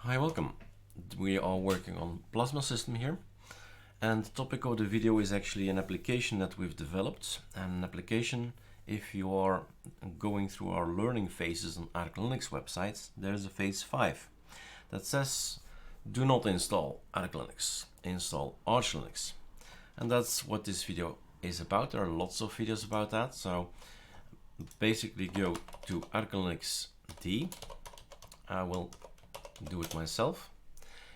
Hi, welcome. We are working on Plasma system here, and the topic of the video is actually an application that we've developed. An application, if you are going through our learning phases on ArcoLinux websites, there's a phase 5 that says do not install ArcoLinux, install ArcoLinux. And that's what this video is about. There are lots of videos about that. So basically go to ArcoLinux D. I will do it myself,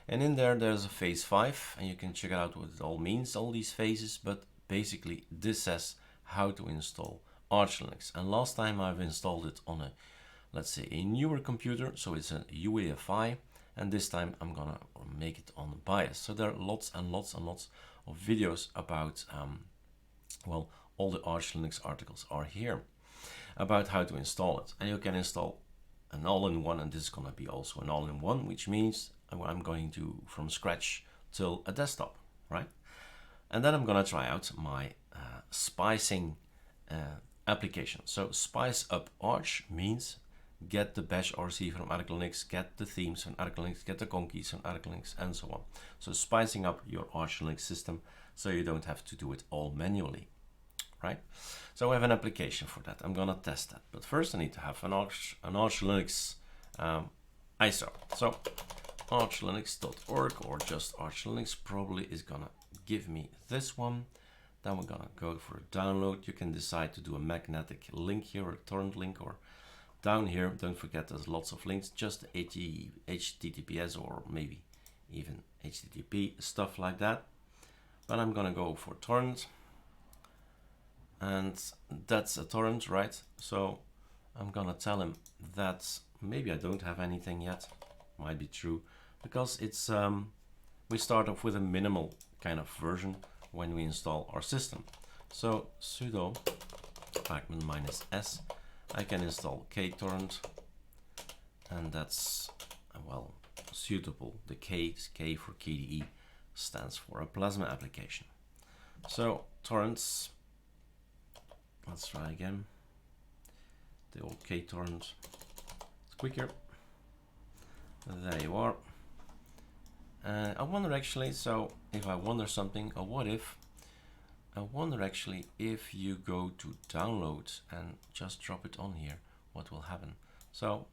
and in there's a phase 5, and you can check out what it all means, all these phases. But basically this says how to install ArcoLinux, and last time I've installed it on a, let's say, a newer computer, so it's a UEFI, and this time I'm gonna make it on BIOS. So there are lots and lots and lots of videos about well, all the ArcoLinux articles are here about how to install it, and you can install an all-in-one, and this is going to be also an all-in-one, which means I'm going to from scratch till a desktop, right? And then I'm going to try out my spicing application. So spice up Arch means get the bash RC from ArcoLinux, get the themes from ArcoLinux, get the conkeys from ArcoLinux, and so on. So spicing up your ArcoLinux system so you don't have to do it all manually, right? So I have an application for that. I'm gonna test that, but first I need to have an ArcoLinux ISO. So arcolinux.org or just ArcoLinux probably is gonna give me this one. Then we're gonna go for a download. You can decide to do a magnetic link here, or a torrent link, or down here, don't forget there's lots of links, just HTTPS or maybe even HTTP, stuff like that. But I'm gonna go for torrent. And that's a torrent, right? So I'm gonna tell him that maybe I don't have anything yet. Might be true, because it's we start off with a minimal kind of version when we install our system. So sudo pacman -s, I can install ktorrent, and that's well suitable. The K for KDE stands for a Plasma application. So torrents. Let's try again. The old ktorrent. It's quicker. There you are. I wonder actually, so if I wonder something, or what if, I wonder actually if you go to download and just drop it on here, what will happen? So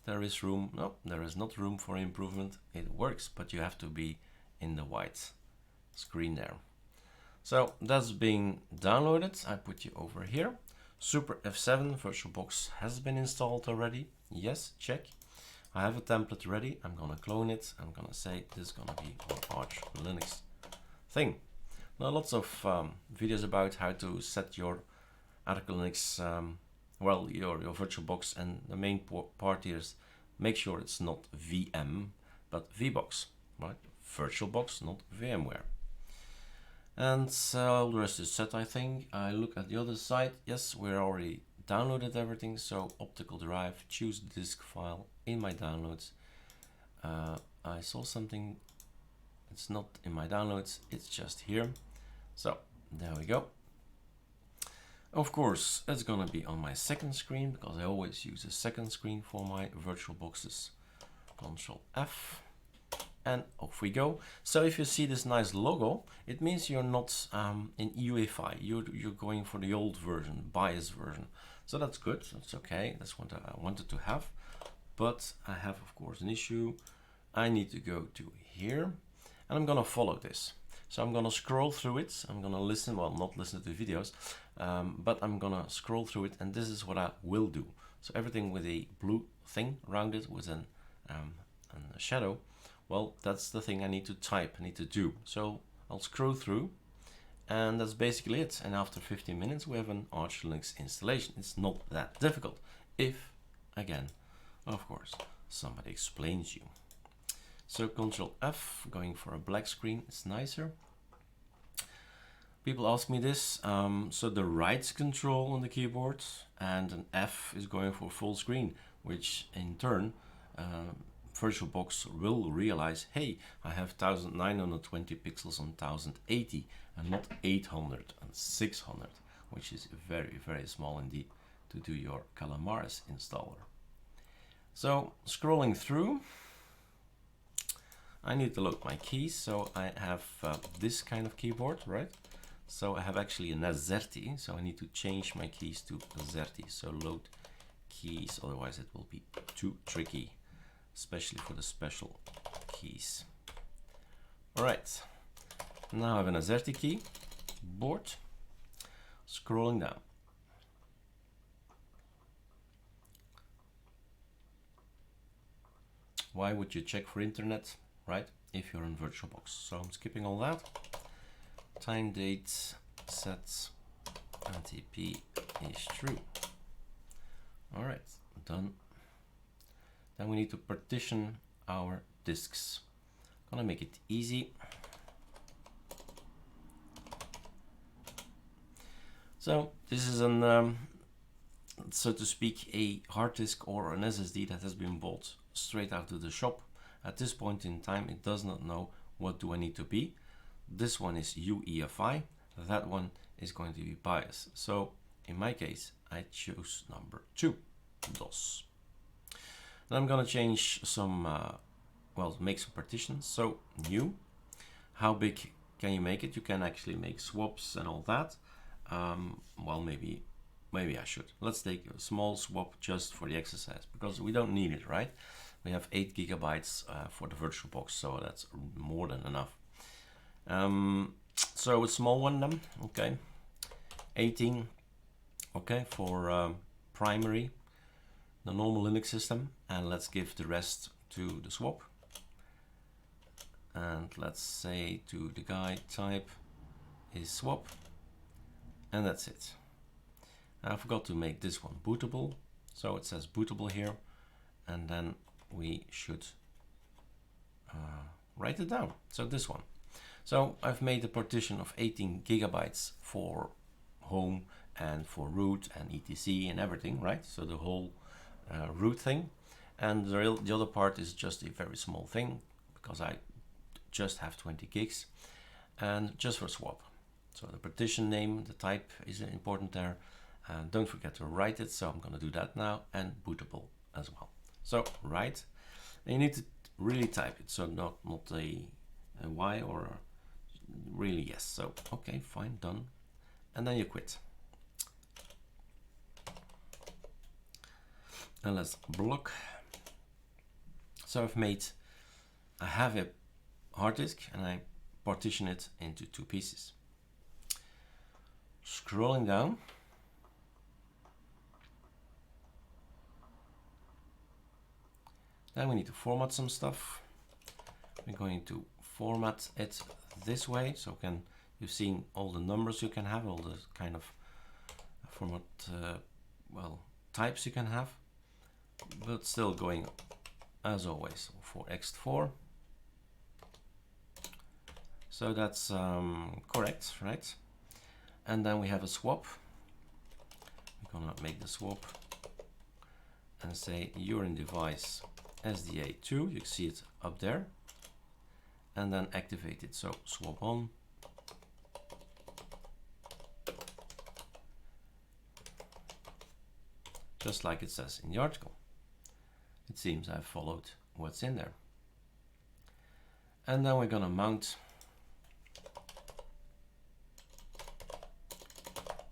there is room, no, there is not room for improvement. It works, but you have to be in the white screen there. So that's being downloaded. I put you over here. Super F7 VirtualBox has been installed already. Yes, check. I have a template ready. I'm gonna clone it. I'm gonna say this is gonna be an ArcoLinux thing. Now lots of videos about how to set your ArcoLinux, well, your VirtualBox, and the main part here is make sure it's not VM, but VBox, right? VirtualBox, not VMware. And so the rest is set, I think. I look at the other side. Yes, we're already downloaded everything. So optical drive, choose the disk file in my downloads. I saw something. It's not in my downloads. It's just here. So there we go. Of course, it's gonna be on my second screen because I always use a second screen for my virtual boxes. Control F. And off we go. So if you see this nice logo, it means you're not in UEFI. You're going for the old version, BIOS version. So that's good. That's okay. That's what I wanted to have. But I have, of course, an issue. I need to go to here, and I'm gonna follow this. So I'm gonna scroll through it. I'm gonna listen. Well, not listen to the videos, but I'm gonna scroll through it, and this is what I will do. So everything with a blue thing around it with a shadow. Well, that's the thing I need to type, I need to do. So I'll scroll through, and that's basically it. And after 15 minutes, we have an ArcoLinux installation. It's not that difficult if, again, of course, somebody explains you. So Control F, going for a black screen, it's nicer. People ask me this. So the right control on the keyboard and an F is going for full screen, which in turn, VirtualBox will realize, hey, I have 1920 pixels on 1080 and not 800 and 600, which is very, very small indeed to do your Calamares installer. So scrolling through, I need to load my keys, so I have this kind of keyboard, right? So I have actually an AZERTY, so I need to change my keys to AZERTY. So load keys, otherwise it will be too tricky, especially for the special keys. All right, now I have an AZERTY key board. Scrolling down. Why would you check for internet, right? If you're in VirtualBox. So I'm skipping all that. Time date set NTP is true. All right, done. Then we need to partition our disks. Gonna make it easy. So this is an, so to speak, a hard disk or an SSD that has been bought straight out of the shop. At this point in time, it does not know what do I need to be. This one is UEFI, that one is going to be BIOS. So in my case, I choose number 2, DOS. Then I'm gonna change some, well, make some partitions. So new, how big can you make it? You can actually make swaps and all that. Well, maybe I should. Let's take a small swap just for the exercise, because we don't need it, right? We have 8 gigabytes for the VirtualBox, so that's more than enough. So a small one then, okay. 18, okay, for primary, the normal Linux system, and let's give the rest to the swap. And let's say to the guide type is swap, and that's it. I forgot to make this one bootable, so it says bootable here, and then we should write it down. So this one. So I've made a partition of 18 gigabytes for home and for root and etc and everything, right? So the whole root thing, and the other part is just a very small thing because I just have 20 gigs, and just for swap. So the partition name, the type is important there. Don't forget to write it, so I'm going to do that now, and bootable as well. So write, and you need to really type it, so not a Y or a really yes. So okay, fine, done, and then you quit. And let's block. So I have a hard disk and I partition it into 2 pieces. Scrolling down. Then we need to format some stuff. We're going to format it this way, so you've seen all the numbers you can have, all the kind of format, well, types you can have, but still going as always for Xfce4. So that's correct, right? And then we have a swap. We're gonna make the swap and say you're in device SDA2, you can see it up there, and then activate it. So swap on, just like it says in the article. It seems I've followed what's in there. And then we're gonna mount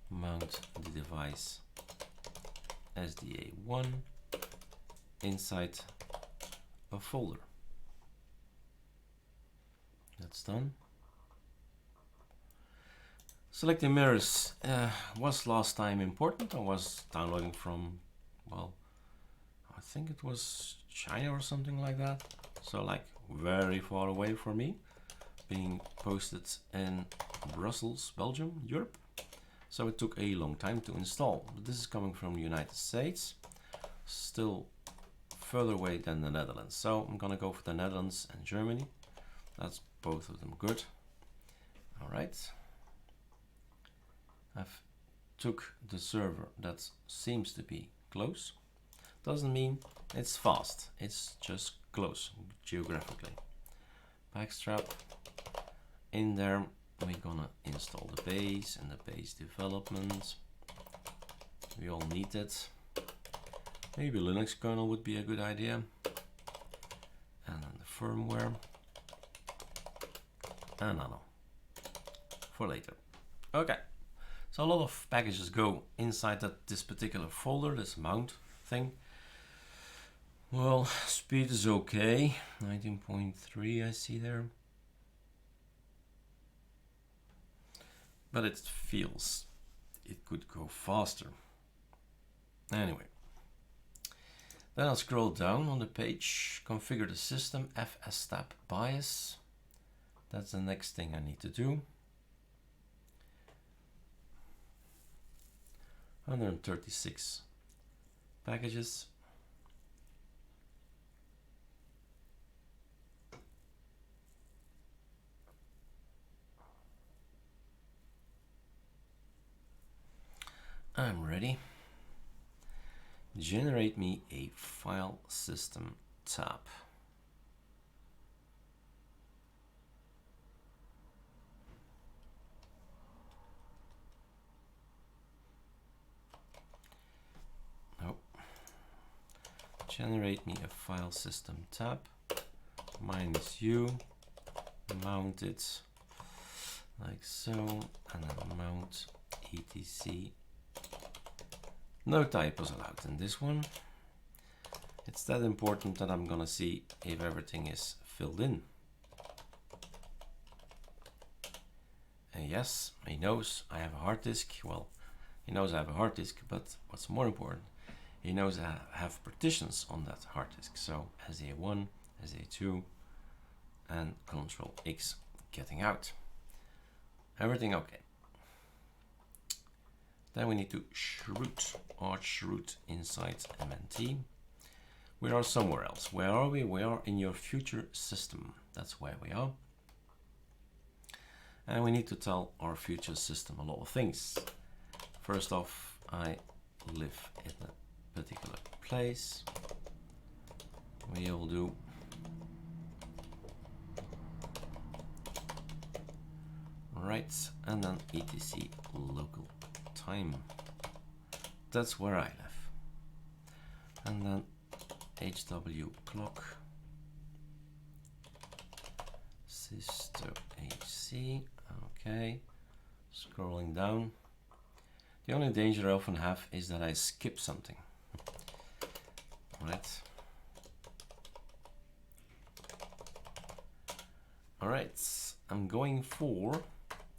the device SDA1 inside a folder. That's done. Selecting mirrors was last time important. I was downloading from, well, I think it was China or something like that. So like very far away from me, being posted in Brussels, Belgium, Europe. So it took a long time to install. But this is coming from the United States, still further away than the Netherlands. So I'm gonna go for the Netherlands and Germany. That's both of them good. All right. I've took the server that seems to be close. Doesn't mean it's fast. It's just close geographically. Backstrap. In there, we're gonna install the base and the base development. We all need it. Maybe Linux kernel would be a good idea. And then the firmware. and nano for later. Okay, so a lot of packages go inside this particular folder, this mount thing. Well, speed is okay, 19.3 I see there. But it feels it could go faster. Anyway, then I'll scroll down on the page, configure the system, Xfce4 BIOS. That's the next thing I need to do. 136 packages. I'm ready. Generate me a file system tab. Nope. Generate me a file system tab. -u. Mount it like so, and then mount etc. No typos allowed in this one. It's that important that I'm gonna see if everything is filled in. And yes, he knows I have a hard disk. Well, he knows I have a hard disk, but what's more important, he knows I have partitions on that hard disk. So SA1, SA2, and Control X getting out. Everything okay. Then we need to chroot, archroot inside MNT. We are somewhere else. Where are we? We are in your future system. That's where we are. And we need to tell our future system a lot of things. First off, I live in a particular place. We will do right, and then etc local time. That's where I live. And then HW clock sister HC. Okay, scrolling down. The only danger I often have is that I skip something. Right. Alright, I'm going for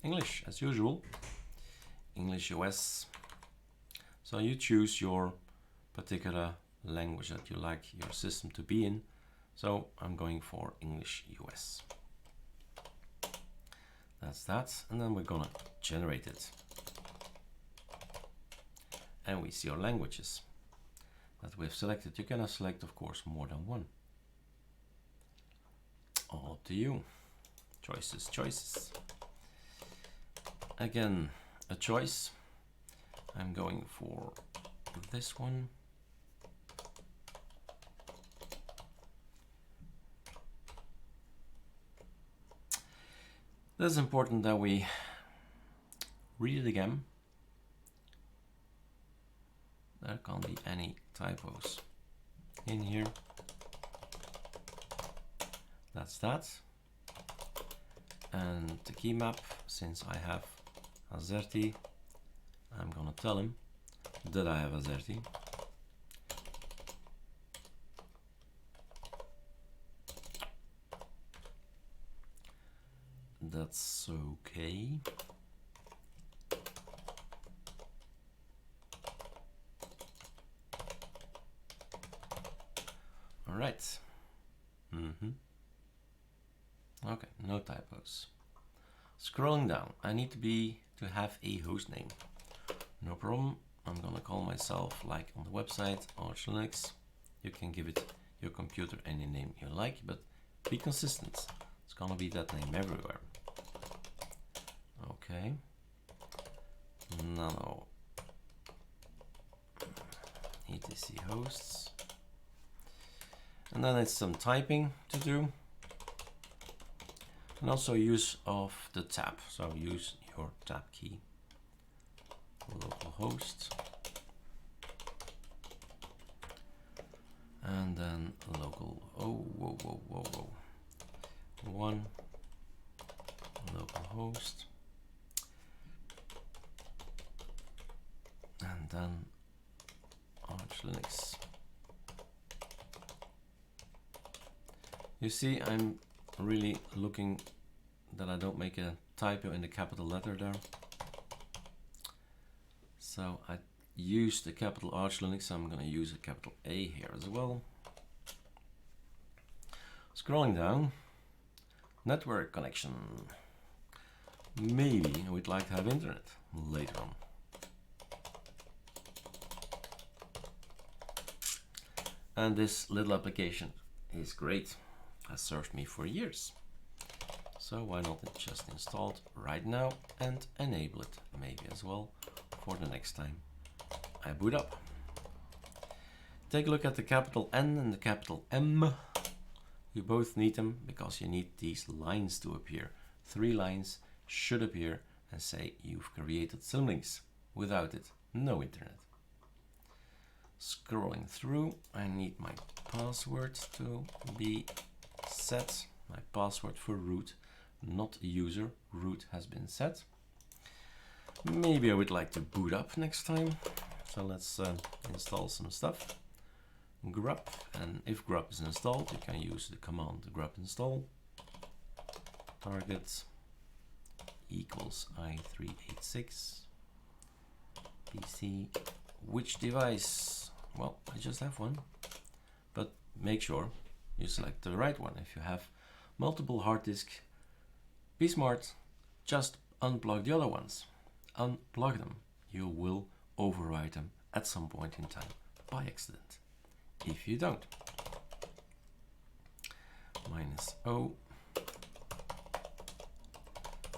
English as usual. English US. So you choose your particular language that you like your system to be in. So I'm going for English US. That's that, and then we're gonna generate it. And we see our languages that we've selected. You can select, of course, more than one. All up to you. Choices, choices. Again, a choice. I'm going for this one. It's important that we read it again. There can't be any typos in here. That's that. And the key map, since I have Azerty, I'm gonna tell him that I have Azerty. That's okay. All right. Okay, no typos. Scrolling down, I need to have a host name. No problem. I'm gonna call myself, like on the website, ArcoLinux. You can give it your computer any name you like, but be consistent. It's gonna be that name everywhere. Okay. Nano etc hosts. And then it's some typing to do. And also use of the tab. So use your tab key. Localhost. And then local, 1, localhost, and then ArcoLinux. You see, I'm really looking that I don't make a typo in the capital letter there. So I used the capital ArcoLinux, so I'm going to use a capital A here as well. Scrolling down, network connection. Maybe I would like to have internet later on. And this little application is great, has served me for years. So why not just install it right now and enable it maybe as well for the next time I boot up. Take a look at the capital N and the capital M. You both need them because you need these lines to appear. 3 lines should appear and say you've created Symlinks. Without it, no internet. Scrolling through, I need my password to be set. My password for root, not user, root has been set. Maybe I would like to boot up next time. So let's install some stuff. Grub, and if grub is installed, you can use the command grub install. Target equals i386 PC. Which device? Well, I just have one, but make sure you select the right one. If you have multiple hard disk, be smart, just unplug the other ones. Unplug them. You will overwrite them at some point in time by accident. If you don't, -o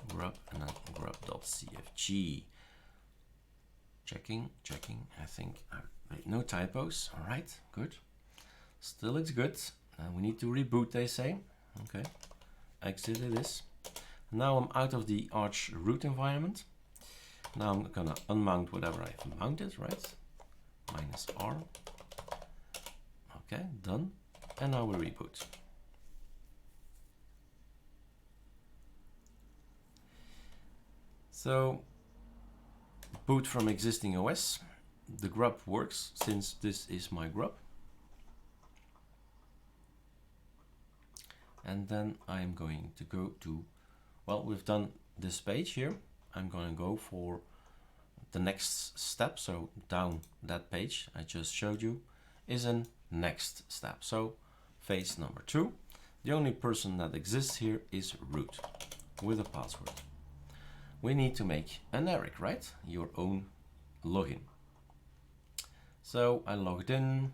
grub and then grub.cfg. Checking. I think I made no typos. All right, good. Still, it's good. We need to reboot, they say. Okay, exited this. Now I'm out of the Arch root environment. Now I'm gonna unmount whatever I've mounted, right? -R. Okay, done. And now we reboot. So, boot from existing OS. The grub works since this is my grub. And then I'm going to go to, well, we've done this page here. I'm going to go for the next step. So down that page I just showed you is a next step. So phase number 2. The only person that exists here is root with a password. We need to make an Eric, right? Your own login. So I logged in.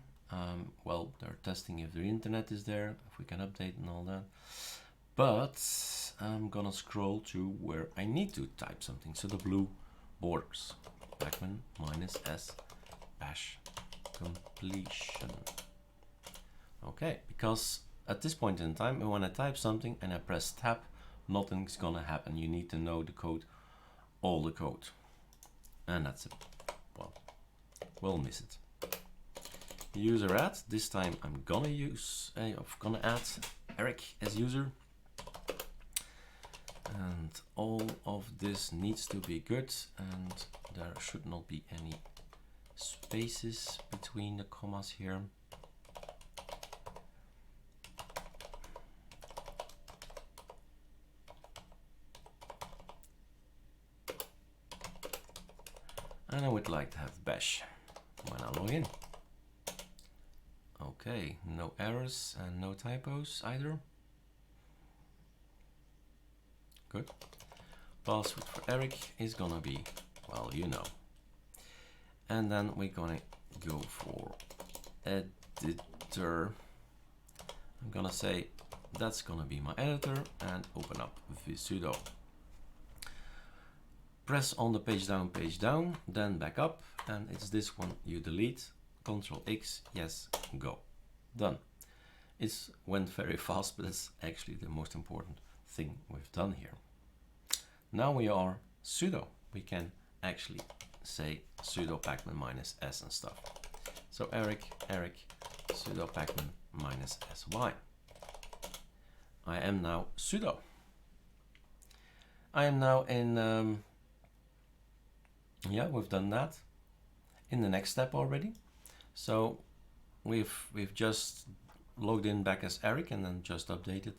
Well, they're testing if the internet is there, if we can update and all that. But I'm gonna scroll to where I need to type something. So the blue borders. Pacman -s bash completion. Okay, because at this point in time, when I type something and I press tab, nothing's gonna happen. You need to know the code, all the code. And that's it. Well, we'll miss it. User add. This time I'm gonna add Eric as user. And all of this needs to be good, and there should not be any spaces between the commas here. And I would like to have bash when I log in. Okay, no errors and no typos either. Good. Password for Eric is gonna be, well, you know. And then we're gonna go for editor. I'm gonna say that's gonna be my editor and open up sudo. Press on the page down, then back up, and it's this one you delete. Control X, yes, go. Done. It went very fast, but it's actually the most important thing we've done here. Now we are sudo. We can actually say sudo pacman -s and stuff. So Eric sudo pacman -sy. I am now sudo. I am now in, yeah, we've done that. In the next step already. So we've just logged in back as Eric and then just updated.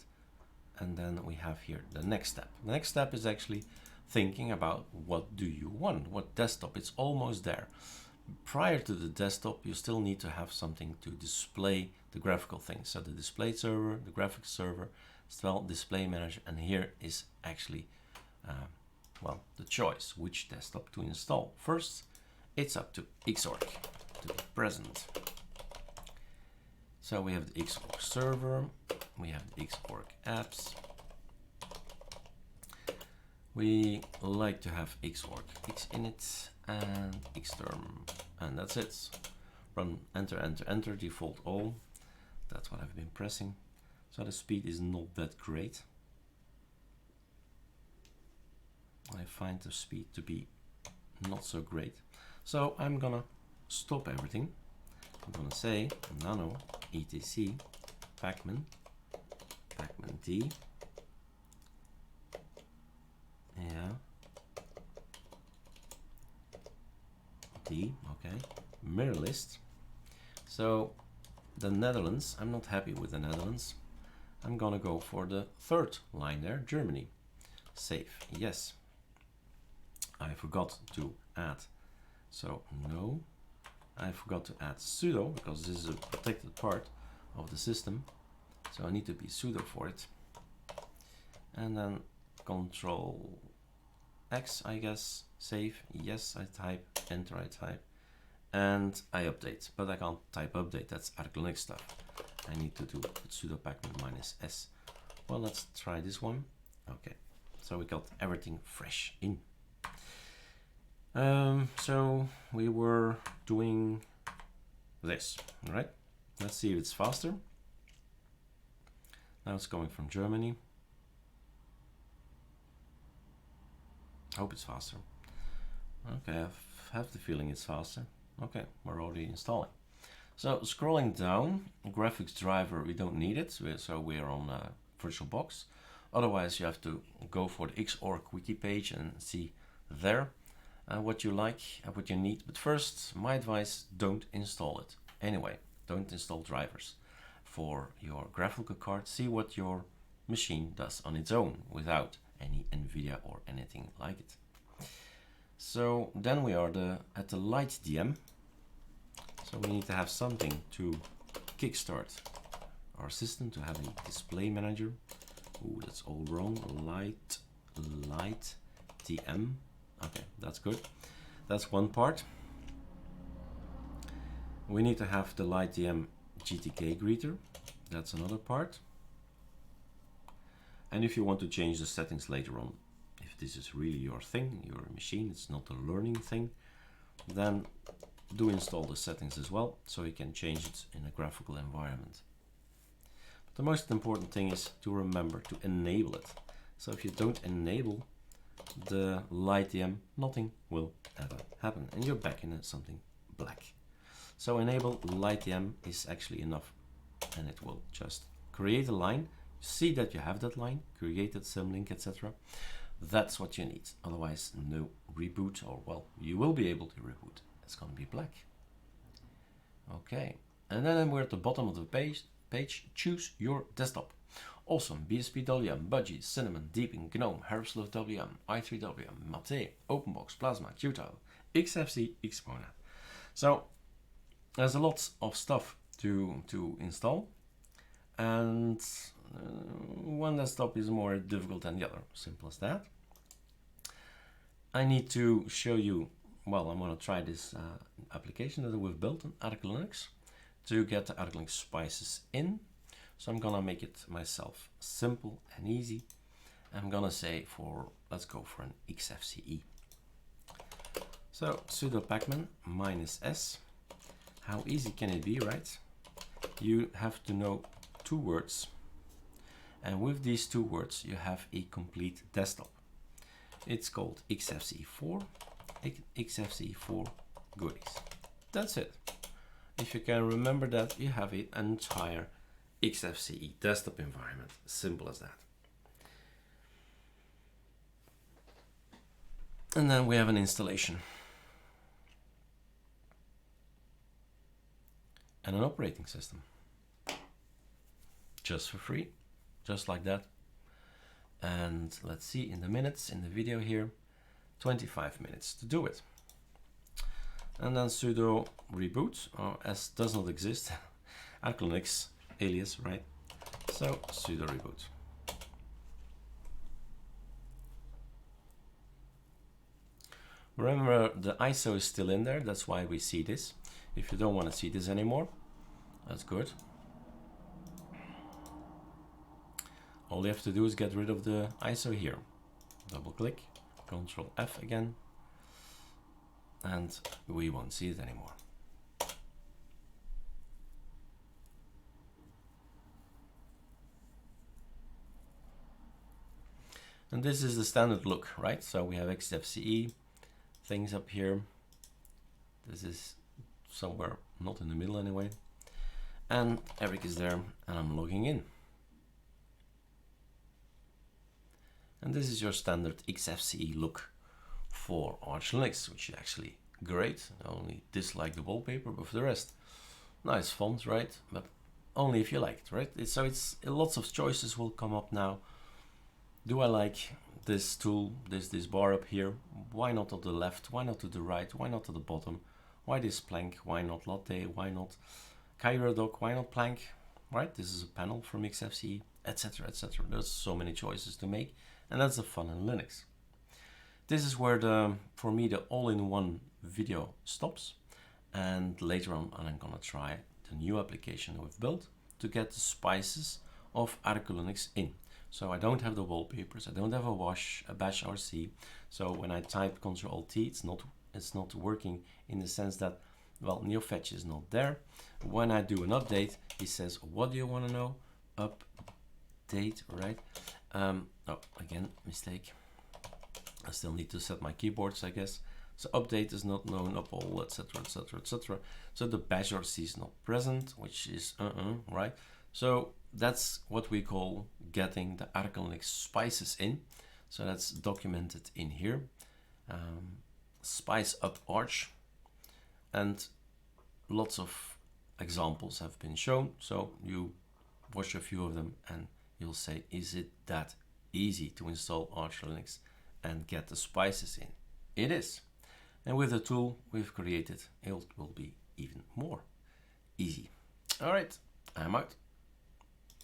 And then we have here the next step. The next step is actually thinking about what do you want, what desktop. It's almost there. Prior to the desktop, you still need to have something to display the graphical things. So the display server, the graphics server, as well display manager, and here is actually well, the choice which desktop to install. First, it's up to Xorg to be present. So we have the Xorg server, we have the Xorg apps. We like to have Xorg xinit and xterm, and that's it. Run enter, enter, enter, default all. That's what I've been pressing. So the speed is not that great. I find the speed to be not so great. So I'm gonna stop everything. I'm gonna say nano etc pacman d, yeah, d, okay, mirror list. So the Netherlands, I'm not happy with the Netherlands. I'm gonna go for the third line there, Germany. Save, yes. I forgot to add, so no. I forgot to add sudo because this is a protected part of the system. So I need to be sudo for it. And then Control X, I guess, save, yes, I type, enter, I type, and I update, but I can't type update, that's ArcoLinux stuff. I need to do sudo pacman -s. Well, let's try this one. Okay, so we got everything fresh in. So we were doing this, right? Let's see if it's faster. Now it's going from Germany. Hope it's faster. Okay, I have the feeling it's faster. Okay, we're already installing. So scrolling down, graphics driver, we don't need it. So we're on VirtualBox. Otherwise, you have to go for the Xorg wiki page and see there what you like and what you need. But first, my advice, don't install it. Anyway, don't install drivers for your graphical card. See what your machine does on its own without any NVIDIA or anything like it. So then we are at the LightAM. So we need to have something to kickstart our system, to have a display manager. Ooh, that's all wrong. LightAM. Okay, that's good. That's one part. We need to have the LightAM GTK greeter. That's another part. And if you want to change the settings later on, if this is really your thing, your machine, it's not a learning thing, then do install the settings as well, so you can change it in a graphical environment. But the most important thing is to remember to enable it. So if you don't enable the LightAM, nothing will ever happen, and you're back in something black. So enable LightAM is actually enough, and it will just create a line. See that you have that line, create it, symlink, etc. That's what you need. Otherwise, no reboot, or well, you will be able to reboot. It's going to be black. Okay, and then we're at the bottom of the page. Choose your desktop. Awesome, BSP WM, Budgie, Cinnamon, Deepin, GNOME, Harpslow WM, i3WM, Mate, OpenBox, Plasma, Qtile, Xfce, Exponent. So there's a lot of stuff to install, and one desktop is more difficult than the other. Simple as that. I need to show you, well, I'm going to try this application that we've built on ArcoLinux to get the ArcoLinux Spices in. So I'm going to make it myself simple and easy. I'm going to say let's go for an Xfce. So sudo pacman -s. How easy can it be, right? You have to know 2 words. And with these 2 words, you have a complete desktop. It's called Xfce4, Xfce4 goodies. That's it. If you can remember that, you have an entire Xfce desktop environment. Simple as that. And then we have an installation and an operating system, just for free, just like that. And let's see in the minutes in the video here, 25 minutes to do it. And then sudo reboot, or as does not exist, ArcoLinux alias, right? So sudo reboot. Remember, the ISO is still in there, that's why we see this. If you don't want to see this anymore, that's good. All you have to do is get rid of the ISO here. Double click, Control F again, and we won't see it anymore. And this is the standard look, right? So we have Xfce things up here. This is somewhere not in the middle anyway. And Eric is there, and I'm logging in. And this is your standard Xfce look for Arch Linux, which is actually great. I only dislike the wallpaper, but for the rest, nice font, right? But only if you like it, right? So it's lots of choices will come up now. Do I like this tool, this bar up here? Why not to the left? Why not to the right? Why not to the bottom? Why this plank? Why not latte? Why not Dock? Why not plank? Right? This is a panel from Xfce, etc., etc. There's so many choices to make, and that's the fun in Linux. This is where for me the all-in-one video stops, and later on I'm gonna try the new application we've built to get the spices of ArcoLinux in. So I don't have the wallpapers, I don't have a bash RC. So when I type Ctrl-T, it's not working in the sense that, well, NeoFetch is not there. When I do an update, he says, what do you want to know? Update, right? Oh, again, mistake. I still need to set my keyboards, I guess. So update is not known, up all, etc., etc., etc. So the bash RC is not present, which is right? So that's what we call getting the ArcoLinux spices in. So that's documented in here. Spice up Arch, and lots of examples have been shown. So you watch a few of them and you'll say, is it that easy to install Arch Linux and get the spices in? It is. And with the tool we've created, it will be even more easy. All right, I'm out.